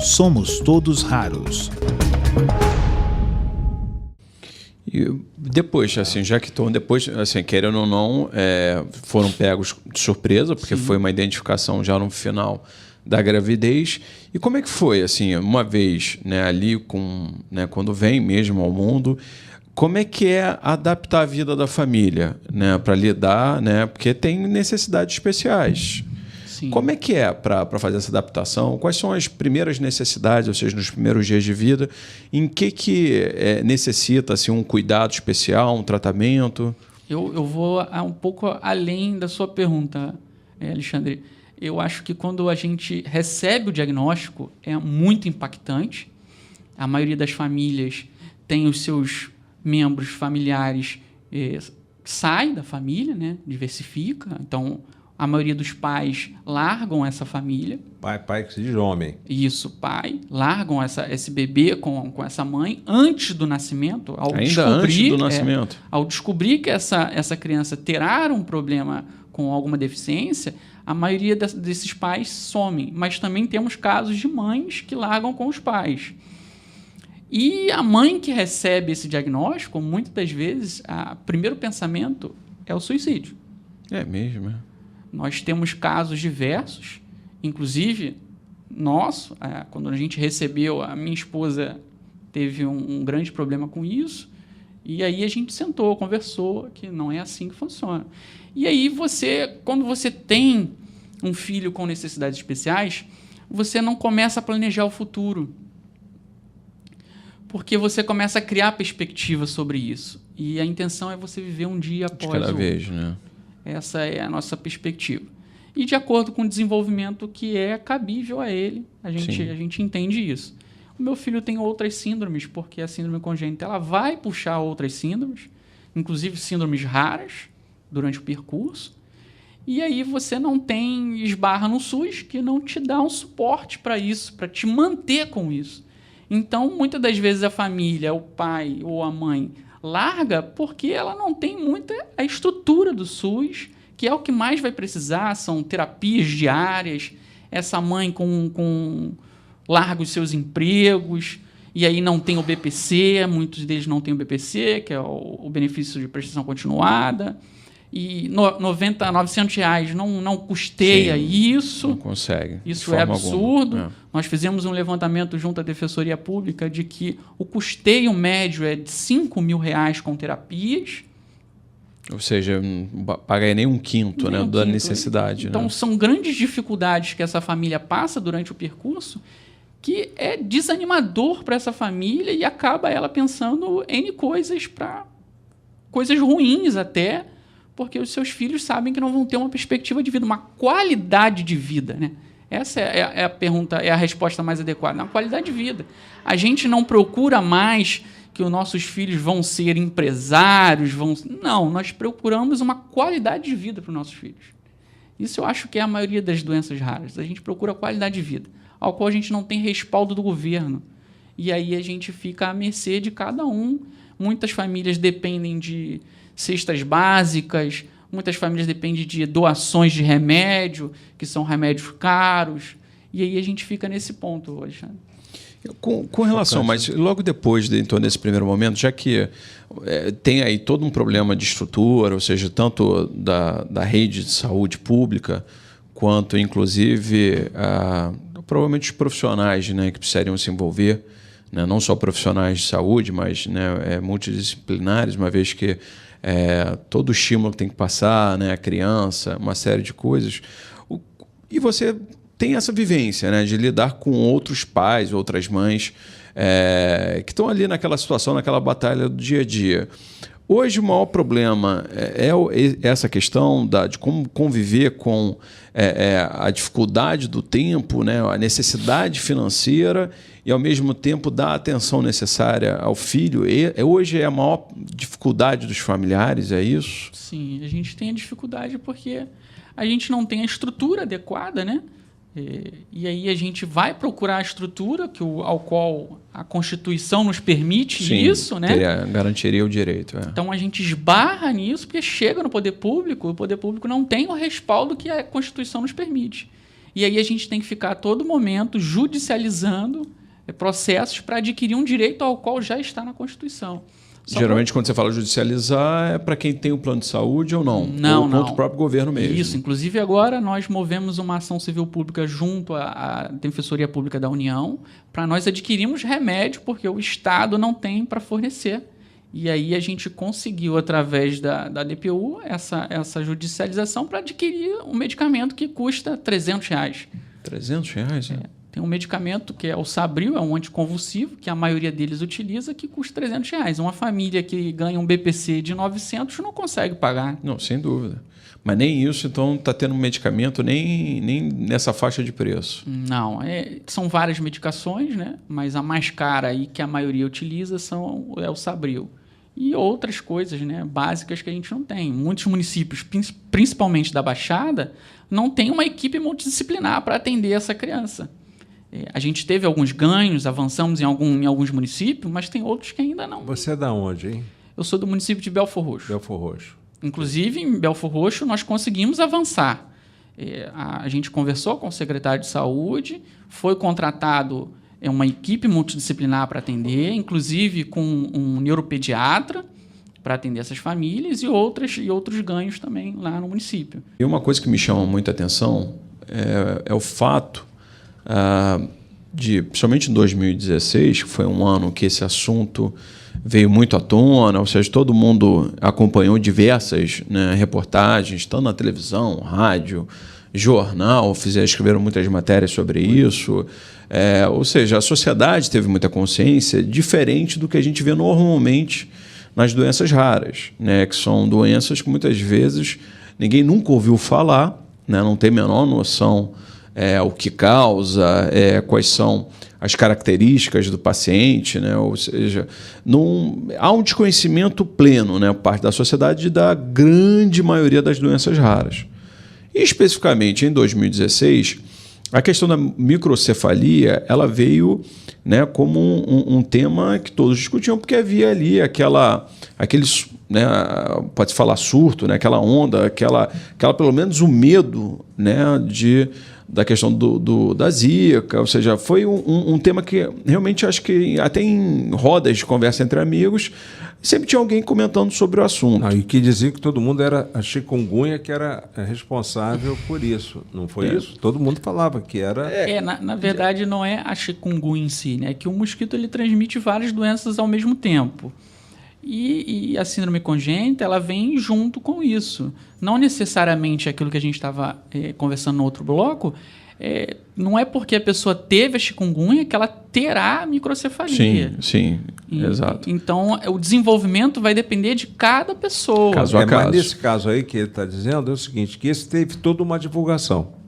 Somos todos raros. E depois, assim, já que estão depois, assim, querendo ou não, foram pegos de surpresa, porque foi uma identificação já no final da gravidez. E como é que foi, assim, uma vez, né, ali né, quando vem mesmo ao mundo, como é que é adaptar a vida da família, né, para lidar, né, porque tem necessidades especiais. Sim. Como é que é para fazer essa adaptação? Quais são as primeiras necessidades, ou seja, nos primeiros dias de vida? Em que necessita assim, um cuidado especial, um tratamento? Eu vou um pouco além da sua pergunta, Alexandre. Eu acho que quando a gente recebe o diagnóstico, é muito impactante. A maioria das famílias tem os seus membros familiares, sai da família, né? Diversifica. Então, a maioria dos pais largam essa família. Pai que se diz homem. Isso, pai. Largam esse bebê com essa mãe antes do nascimento. Antes do nascimento. Ao descobrir que essa criança terá um problema com alguma deficiência, a maioria desses pais somem. Mas também temos casos de mães que largam com os pais. E a mãe que recebe esse diagnóstico, muitas das vezes, o primeiro pensamento é o suicídio. É mesmo, é. Nós temos casos diversos, inclusive quando a gente recebeu, a minha esposa teve um grande problema com isso, e aí a gente sentou, conversou, que não é assim que funciona. E aí quando você tem um filho com necessidades especiais, você não começa a planejar o futuro, porque você começa a criar perspectiva sobre isso. E a intenção é você viver um dia após o outro. De cada vez, né? Essa é a nossa perspectiva. E de acordo com o desenvolvimento que é cabível a ele, a gente entende isso. O meu filho tem outras síndromes, porque a síndrome congênita ela vai puxar outras síndromes, inclusive síndromes raras, durante o percurso. E aí você não esbarra no SUS, que não te dá um suporte para isso, para te manter com isso. Então, muitas das vezes a família, o pai ou a mãe, larga porque ela não tem muita a estrutura do SUS, que é o que mais vai precisar, são terapias diárias, essa mãe larga os seus empregos, e aí não tem o BPC, muitos deles não têm o BPC, que é o benefício de prestação continuada, e R$900 não custeia isso. Não consegue. Isso é absurdo. Nós fizemos um levantamento junto à Defensoria Pública de que o custeio médio é de R$5.000 com terapias. Ou seja, não paga nem um quinto, né, da necessidade. Então, são grandes dificuldades que essa família passa durante o percurso, que é desanimador para essa família e acaba ela pensando N coisas coisas ruins até, porque os seus filhos sabem que não vão ter uma perspectiva de vida, uma qualidade de vida, né? Essa é a pergunta, é a resposta mais adequada, uma qualidade de vida. A gente não procura mais que os nossos filhos vão ser empresários, não, nós procuramos uma qualidade de vida para os nossos filhos. Isso eu acho que é a maioria das doenças raras. A gente procura qualidade de vida, ao qual a gente não tem respaldo do governo. E aí a gente fica à mercê de cada um. Muitas famílias dependem de cestas básicas, muitas famílias dependem de doações de remédio, que são remédios caros, e aí a gente fica nesse ponto, Alexandre. Com relação, mas logo depois, então, nesse primeiro momento, já que tem aí todo um problema de estrutura, ou seja, tanto da rede de saúde pública, quanto, inclusive, provavelmente os profissionais, né, que precisariam se envolver, né, não só profissionais de saúde, mas, né, multidisciplinares, uma vez que todo o estímulo que tem que passar, né, a criança, uma série de coisas. E você tem essa vivência, né, de lidar com outros pais, outras mães que estão ali naquela situação, naquela batalha do dia a dia. Hoje o maior problema é essa questão de como conviver com a dificuldade do tempo, né, a necessidade financeira e, ao mesmo tempo, dar a atenção necessária ao filho. Hoje é a maior dificuldade dos familiares, é isso? Sim, a gente tem a dificuldade porque a gente não tem a estrutura adequada, né? E aí a gente vai procurar a estrutura ao qual a Constituição nos permite. Sim, isso, né? Garantiria o direito. Então a gente esbarra nisso porque chega no poder público, o poder público não tem o respaldo que a Constituição nos permite. E aí a gente tem que ficar a todo momento judicializando processos para adquirir um direito ao qual já está na Constituição. Geralmente, quando você fala judicializar, é para quem tem o plano de saúde ou não? Não, ou contra o próprio governo mesmo? Isso. Inclusive, agora nós movemos uma ação civil pública junto à Defensoria Pública da União para nós adquirirmos remédio, porque o Estado não tem para fornecer. E aí a gente conseguiu, através da DPU, essa judicialização para adquirir um medicamento que custa R$300. R$300? É. Tem um medicamento que é o Sabril, é um anticonvulsivo, que a maioria deles utiliza, que custa R$300. Uma família que ganha um BPC de 900 não consegue pagar. Não, sem dúvida. Mas nem isso, então, está tendo um medicamento nem nessa faixa de preço. Não, são várias medicações, né? Mas a mais cara aí que a maioria utiliza é o Sabril. E outras coisas, né, básicas que a gente não tem. Muitos municípios, principalmente da Baixada, não tem uma equipe multidisciplinar para atender essa criança. A gente teve alguns ganhos, avançamos em alguns municípios, mas tem outros que ainda não. Você é da onde, hein? Eu sou do município de Belfor Roxo. Belfor Roxo. Inclusive, em Belfor Roxo, nós conseguimos avançar. A gente conversou com o secretário de Saúde, foi contratado uma equipe multidisciplinar para atender, inclusive com um neuropediatra para atender essas famílias e outros ganhos também lá no município. E uma coisa que me chama muita atenção é o fato principalmente em 2016, que foi um ano que esse assunto veio muito à tona, ou seja, todo mundo acompanhou diversas, né, reportagens, tanto na televisão, rádio, jornal, escreveram muitas matérias sobre isso. Ou seja, a sociedade teve muita consciência, diferente do que a gente vê normalmente nas doenças raras, né, que são doenças que muitas vezes ninguém nunca ouviu falar, né, não tem a menor noção o que causa, quais são as características do paciente, né? Ou seja, há um desconhecimento pleno, né, por parte da sociedade da grande maioria das doenças raras. E, especificamente, em 2016, a questão da microcefalia ela veio, né, como um tema que todos discutiam, porque havia ali aqueles, né, pode-se falar surto, né, aquela onda, aquela pelo menos o medo, né, da questão da Zika, ou seja, foi um tema que realmente acho que até em rodas de conversa entre amigos sempre tinha alguém comentando sobre o assunto. E que dizia que todo mundo era a chikungunya que era responsável por isso, não foi isso? Todo mundo falava que era... Na verdade não é a chikungunya em si, né? É que o mosquito ele transmite várias doenças ao mesmo tempo. E a síndrome congênita ela vem junto com isso. Não necessariamente aquilo que a gente estava conversando no outro bloco, não é porque a pessoa teve a chikungunya que ela terá a microcefalia. Sim, exato. Então, o desenvolvimento vai depender de cada pessoa. Caso a caso. Mas nesse caso aí que ele está dizendo é o seguinte, que esse teve toda uma divulgação.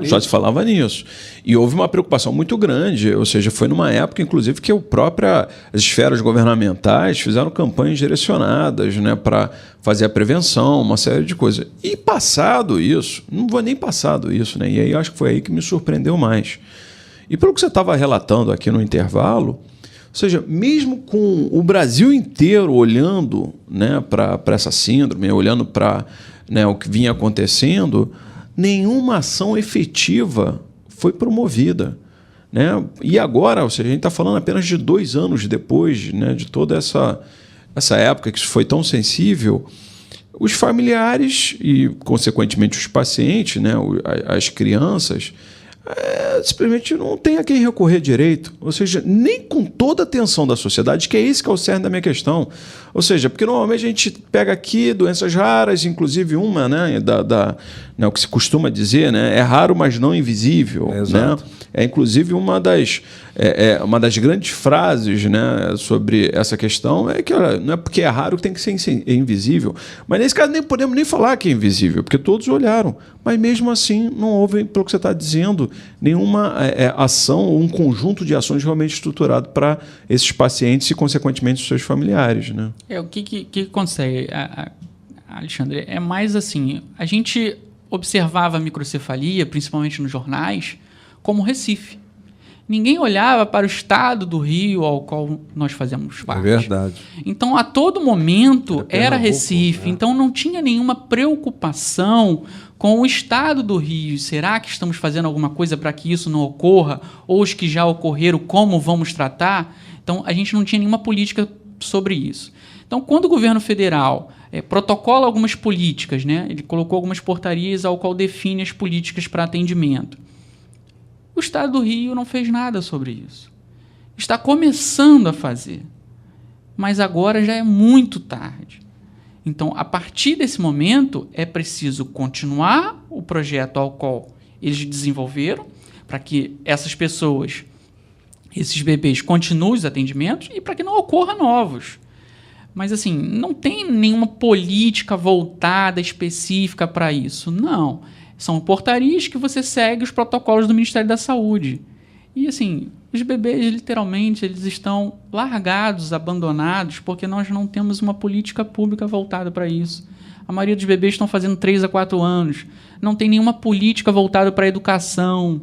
Só se falava nisso. E houve uma preocupação muito grande, ou seja, foi numa época, inclusive, que as esferas governamentais fizeram campanhas direcionadas, né, para fazer a prevenção, uma série de coisas. E passado isso, não vou nem passado isso, né, e aí acho que foi aí que me surpreendeu mais. E pelo que você estava relatando aqui no intervalo, ou seja, mesmo com o Brasil inteiro olhando, né, para essa síndrome, olhando para, né, o que vinha acontecendo, nenhuma ação efetiva foi promovida, né? E agora, ou seja, a gente está falando apenas de 2 anos depois, né, de toda essa época que foi tão sensível, os familiares e, consequentemente, os pacientes, né, as crianças, simplesmente não tem a quem recorrer direito. Ou seja, nem com toda a atenção da sociedade, que é esse que é o cerne da minha questão. Ou seja, porque normalmente a gente pega aqui doenças raras, inclusive uma, né, o que se costuma dizer, né, é raro, mas não invisível. Exato. Né? É inclusive uma das grandes frases, né, sobre essa questão é que não é porque é raro que tem que ser invisível. Mas nesse caso nem podemos nem falar que é invisível, porque todos olharam. Mas mesmo assim não houve, pelo que você está dizendo, nenhuma ação ou um conjunto de ações realmente estruturado para esses pacientes e, consequentemente, os seus familiares. Né? O que acontece, Alexandre? É mais assim, a gente observava a microcefalia, principalmente nos jornais, como Recife. Ninguém olhava para o estado do Rio ao qual nós fazemos parte. É verdade. Então, a todo momento era Pernambuco, Recife. né? Então, não tinha nenhuma preocupação com o estado do Rio. Será que estamos fazendo alguma coisa para que isso não ocorra? Ou os que já ocorreram, como vamos tratar? Então, a gente não tinha nenhuma política sobre isso. Então, quando o governo federal protocola algumas políticas, né, ele colocou algumas portarias ao qual define as políticas para atendimento. O estado do Rio não fez nada sobre isso. Está começando a fazer, mas agora já é muito tarde. Então, a partir desse momento, é preciso continuar o projeto ao qual eles desenvolveram, para que essas pessoas, esses bebês, continuem os atendimentos e para que não ocorra novos. Mas, assim, não tem nenhuma política voltada específica para isso. Não. São portarias que você segue os protocolos do Ministério da Saúde. E, assim, os bebês, literalmente, eles estão largados, abandonados, porque nós não temos uma política pública voltada para isso. A maioria dos bebês estão fazendo 3 a 4 anos. Não tem nenhuma política voltada para a educação.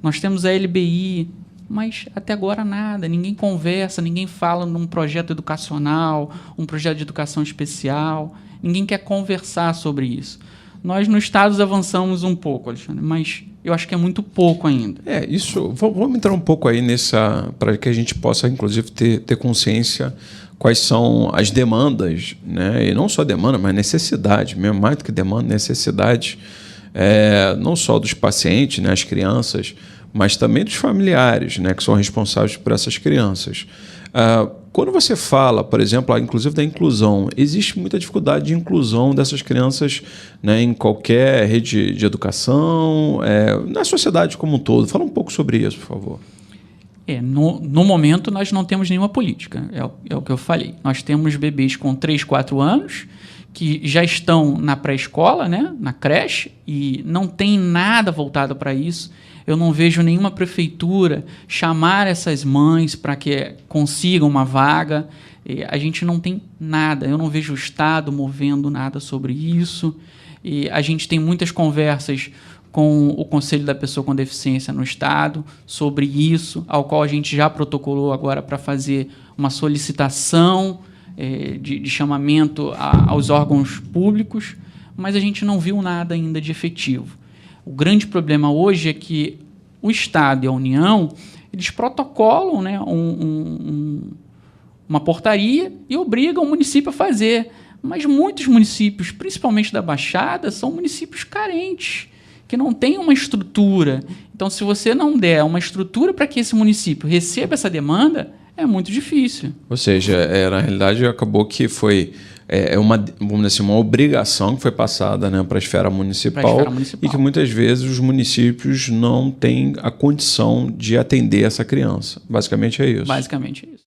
Nós temos a LBI, mas até agora nada. Ninguém conversa, ninguém fala num projeto educacional, um projeto de educação especial. Ninguém quer conversar sobre isso. Nós, no Estado, avançamos um pouco, Alexandre, mas eu acho que é muito pouco ainda. Isso. Vamos entrar um pouco aí nessa, para que a gente possa, inclusive, ter consciência quais são as demandas, né? E não só demanda, mas necessidade, mesmo mais do que demanda, necessidade, não só dos pacientes, né, as crianças, mas também dos familiares, né, que são responsáveis por essas crianças. Quando você fala, por exemplo, inclusive da inclusão, existe muita dificuldade de inclusão dessas crianças, né, em qualquer rede de educação, na sociedade como um todo. Fala um pouco sobre isso, por favor. No momento, nós não temos nenhuma política, é o que eu falei. Nós temos bebês com 3, 4 anos que já estão na pré-escola, né, na creche, e não tem nada voltado para isso. Eu não vejo nenhuma prefeitura chamar essas mães para que consigam uma vaga. A gente não tem nada. Eu não vejo o Estado movendo nada sobre isso. E a gente tem muitas conversas com o Conselho da Pessoa com Deficiência no Estado sobre isso, ao qual a gente já protocolou agora para fazer uma solicitação de chamamento aos órgãos públicos, mas a gente não viu nada ainda de efetivo. O grande problema hoje é que o Estado e a União, eles protocolam, né, uma portaria e obrigam o município a fazer. Mas muitos municípios, principalmente da Baixada, são municípios carentes, que não têm uma estrutura. Então, se você não der uma estrutura para que esse município receba essa demanda, é muito difícil. Ou seja, na realidade, acabou que foi vamos dizer assim, uma obrigação que foi passada, né, para a esfera municipal, e que muitas vezes os municípios não têm a condição de atender essa criança. Basicamente é isso. Basicamente é isso.